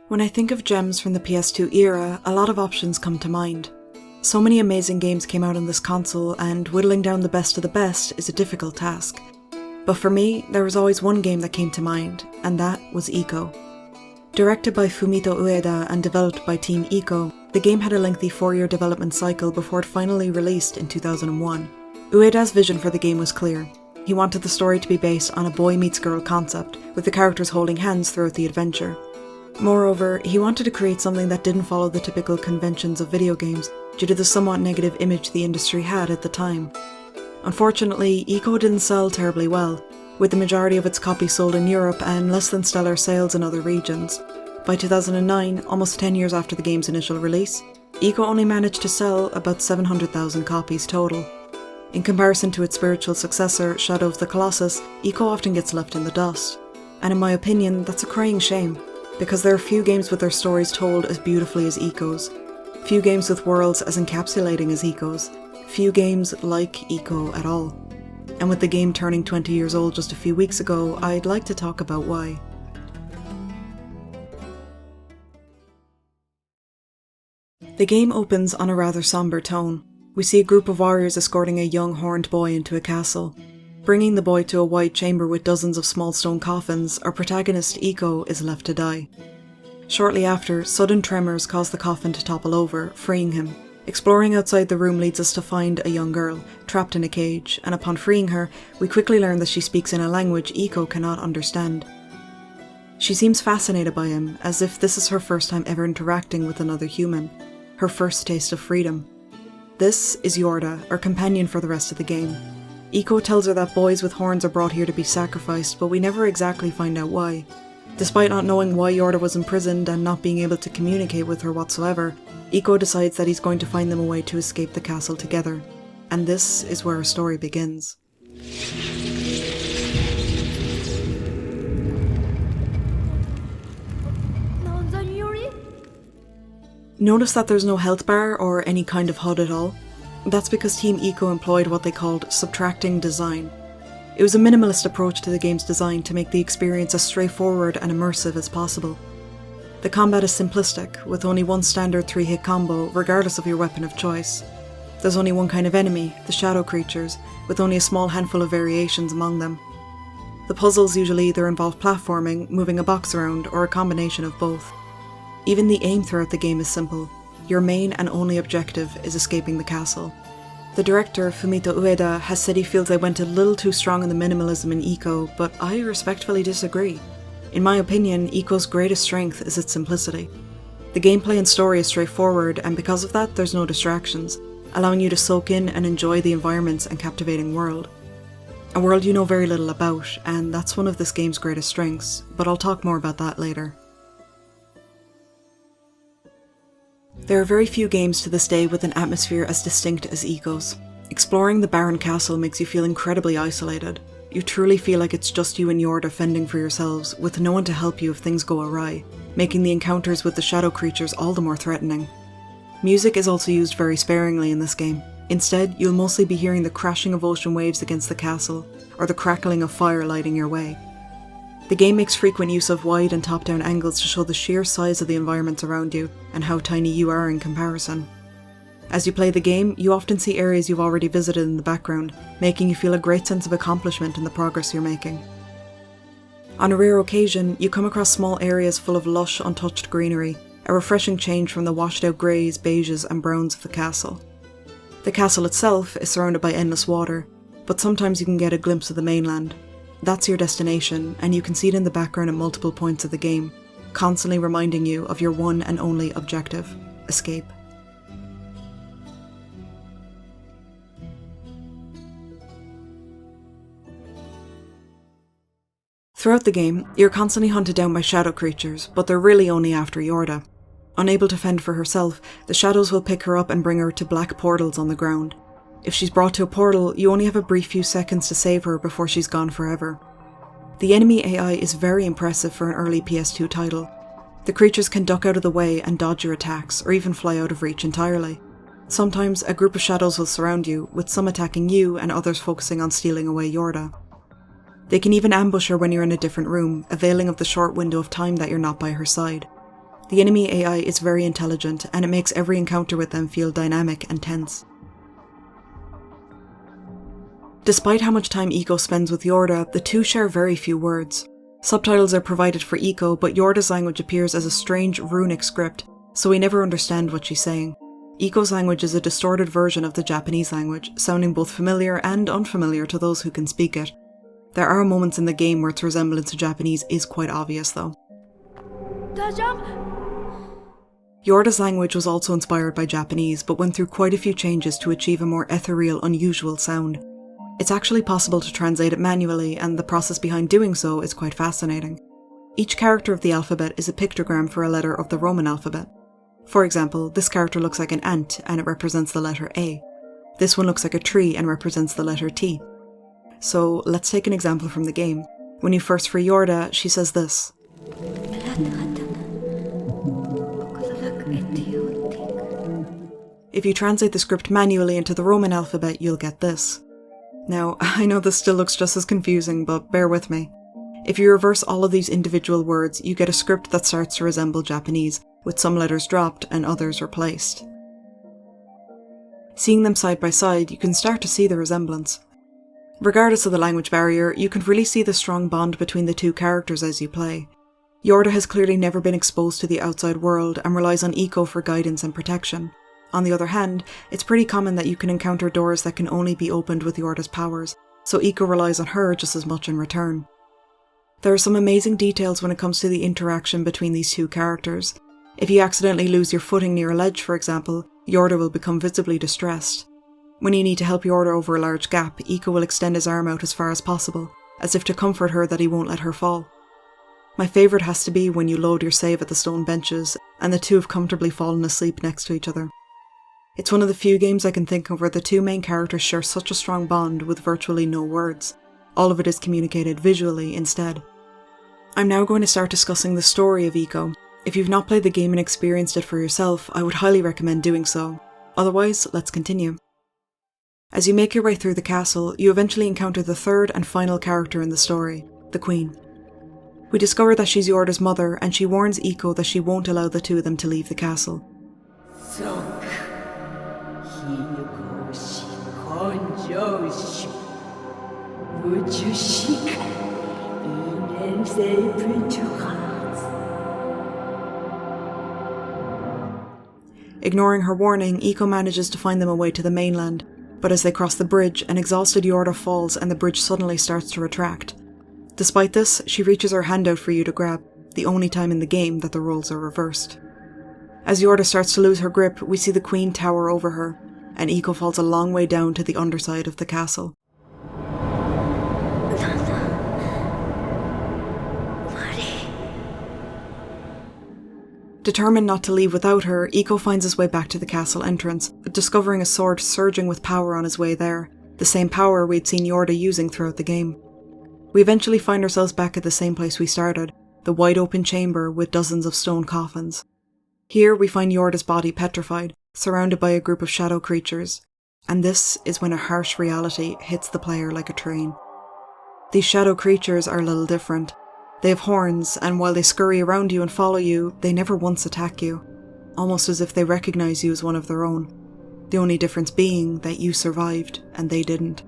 When I think of gems from the PS2 era, a lot of options come to mind. So many amazing games came out on this console, and whittling down the best of the best is a difficult task. But for me, there was always one game that came to mind, and that was ICO. Directed by Fumito Ueda and developed by Team ICO, the game had a lengthy 4-year development cycle before it finally released in 2001. Ueda's vision for the game was clear. He wanted the story to be based on a boy meets girl concept, with the characters holding hands throughout the adventure. Moreover, he wanted to create something that didn't follow the typical conventions of video games due to the somewhat negative image the industry had at the time. Unfortunately, ICO didn't sell terribly well, with the majority of its copies sold in Europe and less than stellar sales in other regions. By 2009, almost 10 years after the game's initial release, ICO only managed to sell about 700,000 copies total. In comparison to its spiritual successor, Shadow of the Colossus, ICO often gets left in the dust. And in my opinion, that's a crying shame, because there are few games with their stories told as beautifully as ICO's, few games with worlds as encapsulating as ICO's, few games like ICO at all. And with the game turning 20 years old just a few weeks ago, I'd like to talk about why. The game opens on a rather somber tone. We see a group of warriors escorting a young horned boy into a castle. Bringing the boy to a wide chamber with dozens of small stone coffins, our protagonist ICO is left to die. Shortly after, sudden tremors cause the coffin to topple over, freeing him. Exploring outside the room leads us to find a young girl, trapped in a cage, and upon freeing her, we quickly learn that she speaks in a language ICO cannot understand. She seems fascinated by him, as if this is her first time ever interacting with another human, her first taste of freedom. This is Yorda, our companion for the rest of the game. ICO tells her that boys with horns are brought here to be sacrificed, but we never exactly find out why. Despite not knowing why Yorda was imprisoned and not being able to communicate with her whatsoever, ICO decides that he's going to find them a way to escape the castle together. And this is where our story begins. Notice that there's no health bar or any kind of HUD at all. That's because Team ICO employed what they called subtracting design. It was a minimalist approach to the game's design to make the experience as straightforward and immersive as possible. The combat is simplistic, with only one standard 3-hit combo, regardless of your weapon of choice. There's only one kind of enemy, the shadow creatures, with only a small handful of variations among them. The puzzles usually either involve platforming, moving a box around, or a combination of both. Even the aim throughout the game is simple. Your main and only objective is escaping the castle. The director, Fumito Ueda, has said he feels they went a little too strong on the minimalism in ICO, but I respectfully disagree. In my opinion, ICO's greatest strength is its simplicity. The gameplay and story is straightforward, and because of that, there's no distractions, allowing you to soak in and enjoy the environments and captivating world. A world you know very little about, and that's one of this game's greatest strengths, but I'll talk more about that later. There are very few games to this day with an atmosphere as distinct as ICO's. Exploring the barren castle makes you feel incredibly isolated. You truly feel like it's just you and Yorda fending for yourselves, with no one to help you if things go awry, making the encounters with the shadow creatures all the more threatening. Music is also used very sparingly in this game. Instead, you'll mostly be hearing the crashing of ocean waves against the castle, or the crackling of fire lighting your way. The game makes frequent use of wide and top-down angles to show the sheer size of the environments around you and how tiny you are in comparison. As you play the game, you often see areas you've already visited in the background, making you feel a great sense of accomplishment in the progress you're making. On a rare occasion, you come across small areas full of lush, untouched greenery, a refreshing change from the washed-out greys, beiges and browns of the castle. The castle itself is surrounded by endless water, but sometimes you can get a glimpse of the mainland. That's your destination, and you can see it in the background at multiple points of the game, constantly reminding you of your one and only objective: escape. Throughout the game, you're constantly hunted down by shadow creatures, but they're really only after Yorda. Unable to fend for herself, the shadows will pick her up and bring her to black portals on the ground. If she's brought to a portal, you only have a brief few seconds to save her before she's gone forever. The enemy AI is very impressive for an early PS2 title. The creatures can duck out of the way and dodge your attacks, or even fly out of reach entirely. Sometimes a group of shadows will surround you, with some attacking you and others focusing on stealing away Yorda. They can even ambush her when you're in a different room, availing of the short window of time that you're not by her side. The enemy AI is very intelligent, and it makes every encounter with them feel dynamic and tense. Despite how much time ICO spends with Yorda, the two share very few words. Subtitles are provided for ICO, but Yorda's language appears as a strange runic script, so we never understand what she's saying. ICO's language is a distorted version of the Japanese language, sounding both familiar and unfamiliar to those who can speak it. There are moments in the game where its resemblance to Japanese is quite obvious though. Yorda's language was also inspired by Japanese, but went through quite a few changes to achieve a more ethereal, unusual sound. It's actually possible to translate it manually, and the process behind doing so is quite fascinating. Each character of the alphabet is a pictogram for a letter of the Roman alphabet. For example, this character looks like an ant and it represents the letter A. This one looks like a tree and represents the letter T. So let's take an example from the game. When you first free Yorda, she says this. If you translate the script manually into the Roman alphabet, you'll get this. Now, I know this still looks just as confusing, but bear with me. If you reverse all of these individual words, you get a script that starts to resemble Japanese, with some letters dropped and others replaced. Seeing them side by side, you can start to see the resemblance. Regardless of the language barrier, you can really see the strong bond between the two characters as you play. Yorda has clearly never been exposed to the outside world and relies on ICO for guidance and protection. On the other hand, it's pretty common that you can encounter doors that can only be opened with Yorda's powers, so ICO relies on her just as much in return. There are some amazing details when it comes to the interaction between these two characters. If you accidentally lose your footing near a ledge, for example, Yorda will become visibly distressed. When you need to help Yorda over a large gap, ICO will extend his arm out as far as possible, as if to comfort her that he won't let her fall. My favourite has to be when you load your save at the stone benches, and the two have comfortably fallen asleep next to each other. It's one of the few games I can think of where the two main characters share such a strong bond with virtually no words. All of it is communicated visually instead. I'm now going to start discussing the story of ICO. If you've not played the game and experienced it for yourself, I would highly recommend doing so. Otherwise, let's continue. As you make your way through the castle, you eventually encounter the third and final character in the story, the Queen. We discover that she's Yorda's mother, and she warns ICO that she won't allow the two of them to leave the castle. Ignoring her warning, ICO manages to find them a way to the mainland, but as they cross the bridge, an exhausted Yorda falls and the bridge suddenly starts to retract. Despite this, she reaches her hand out for you to grab, the only time in the game that the roles are reversed. As Yorda starts to lose her grip, we see the Queen tower over her, and ICO falls a long way down to the underside of the castle. Determined not to leave without her, ICO finds his way back to the castle entrance, discovering a sword surging with power on his way there, the same power we'd seen Yorda using throughout the game. We eventually find ourselves back at the same place we started, the wide open chamber with dozens of stone coffins. Here we find Yorda's body petrified, surrounded by a group of shadow creatures, and this is when a harsh reality hits the player like a train. These shadow creatures are a little different. They have horns, and while they scurry around you and follow you, they never once attack you, almost as if they recognise you as one of their own. The only difference being that you survived, and they didn't.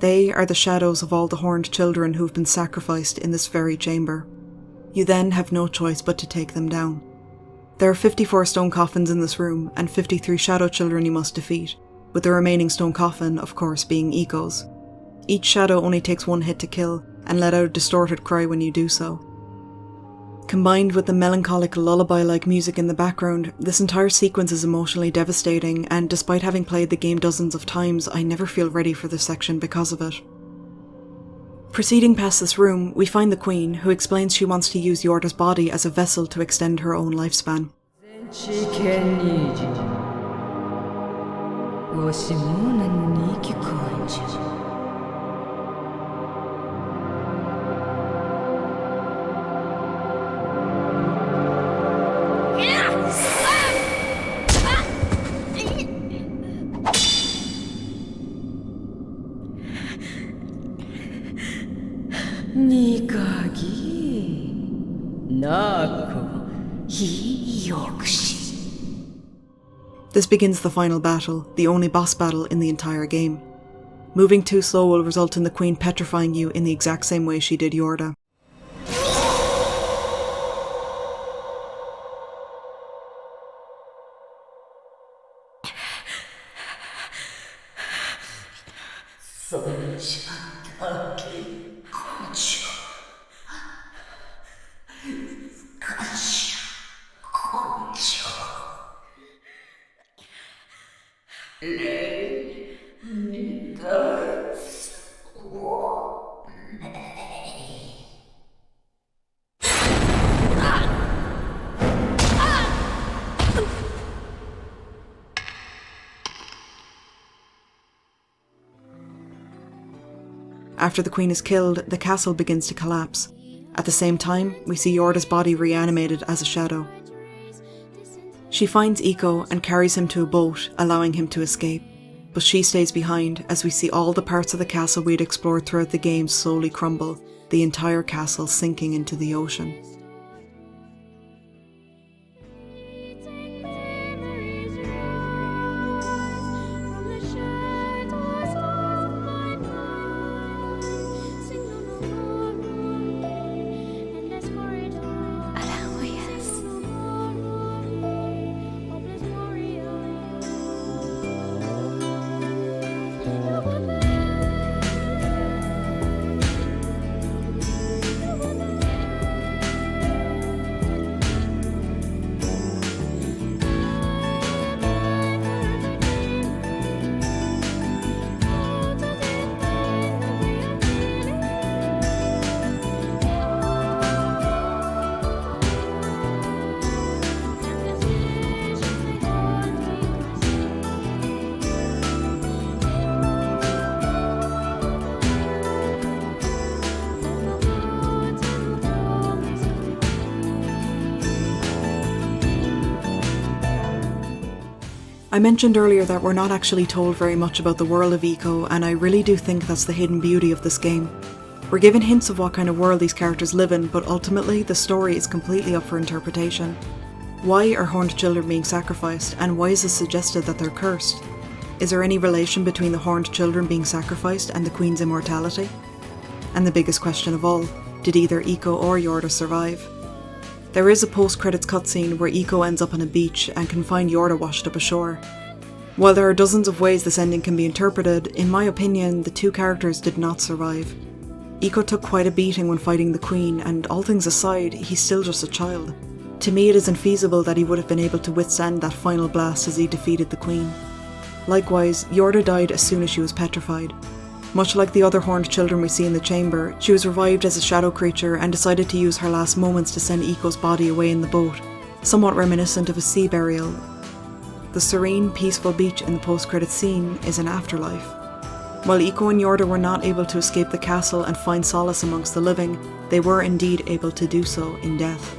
They are the shadows of all the horned children who have been sacrificed in this very chamber. You then have no choice but to take them down. There are 54 stone coffins in this room, and 53 shadow children you must defeat, with the remaining stone coffin, of course, being ICO's. Each shadow only takes one hit to kill, and let out a distorted cry when you do so. Combined with the melancholic lullaby-like music in the background, this entire sequence is emotionally devastating, and despite having played the game dozens of times, I never feel ready for this section because of it. Proceeding past this room, we find the Queen, who explains she wants to use Yorda's body as a vessel to extend her own lifespan. This begins the final battle, the only boss battle in the entire game. Moving too slow will result in the Queen petrifying you in the exact same way she did Yorda. After the Queen is killed, the castle begins to collapse. At the same time, we see Yorda's body reanimated as a shadow. She finds ICO and carries him to a boat, allowing him to escape. But she stays behind as we see all the parts of the castle we'd explored throughout the game slowly crumble, the entire castle sinking into the ocean. I mentioned earlier that we're not actually told very much about the world of ICO, and I really do think that's the hidden beauty of this game. We're given hints of what kind of world these characters live in, but ultimately the story is completely up for interpretation. Why are horned children being sacrificed, and why is it suggested that they're cursed? Is there any relation between the horned children being sacrificed and the Queen's immortality? And the biggest question of all, did either ICO or Yorda survive? There is a post-credits cutscene where ICO ends up on a beach and can find Yorda washed up ashore. While there are dozens of ways this ending can be interpreted, in my opinion, the two characters did not survive. ICO took quite a beating when fighting the Queen, and all things aside, he's still just a child. To me, it is infeasible that he would have been able to withstand that final blast as he defeated the Queen. Likewise, Yorda died as soon as she was petrified. Much like the other horned children we see in the chamber, she was revived as a shadow creature and decided to use her last moments to send ICO's body away in the boat, somewhat reminiscent of a sea burial. The serene, peaceful beach in the post-credits scene is an afterlife. While ICO and Yorda were not able to escape the castle and find solace amongst the living, they were indeed able to do so in death.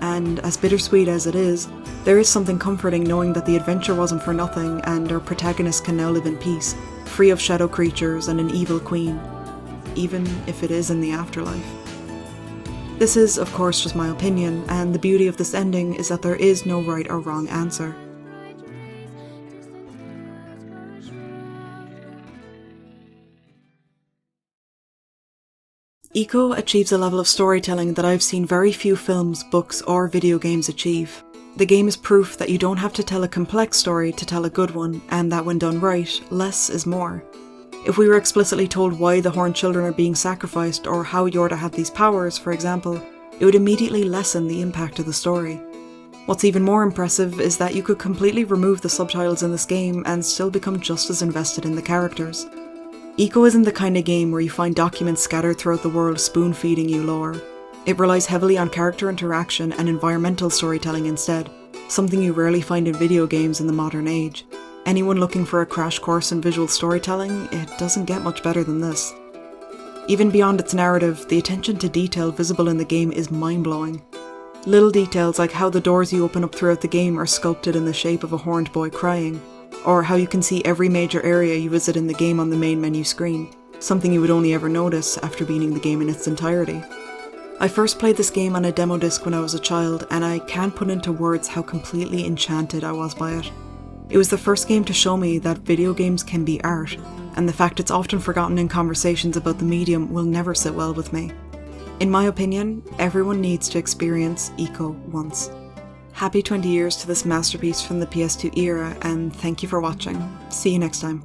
And as bittersweet as it is, there is something comforting knowing that the adventure wasn't for nothing and our protagonist can now live in peace, free of shadow creatures and an evil queen, even if it is in the afterlife. This is, of course, just my opinion, and the beauty of this ending is that there is no right or wrong answer. ICO achieves a level of storytelling that I've seen very few films, books, or video games achieve. The game is proof that you don't have to tell a complex story to tell a good one, and that when done right, less is more. If we were explicitly told why the horned children are being sacrificed or how Yorda had these powers, for example, it would immediately lessen the impact of the story. What's even more impressive is that you could completely remove the subtitles in this game and still become just as invested in the characters. ICO isn't the kind of game where you find documents scattered throughout the world spoon-feeding you lore. It relies heavily on character interaction and environmental storytelling instead, something you rarely find in video games in the modern age. Anyone looking for a crash course in visual storytelling, it doesn't get much better than this. Even beyond its narrative, the attention to detail visible in the game is mind-blowing. Little details like how the doors you open up throughout the game are sculpted in the shape of a horned boy crying, or how you can see every major area you visit in the game on the main menu screen, something you would only ever notice after beating the game in its entirety. I first played this game on a demo disc when I was a child, and I can't put into words how completely enchanted I was by it. It was the first game to show me that video games can be art, and the fact it's often forgotten in conversations about the medium will never sit well with me. In my opinion, everyone needs to experience ICO once. Happy 20 years to this masterpiece from the PS2 era, and thank you for watching. See you next time.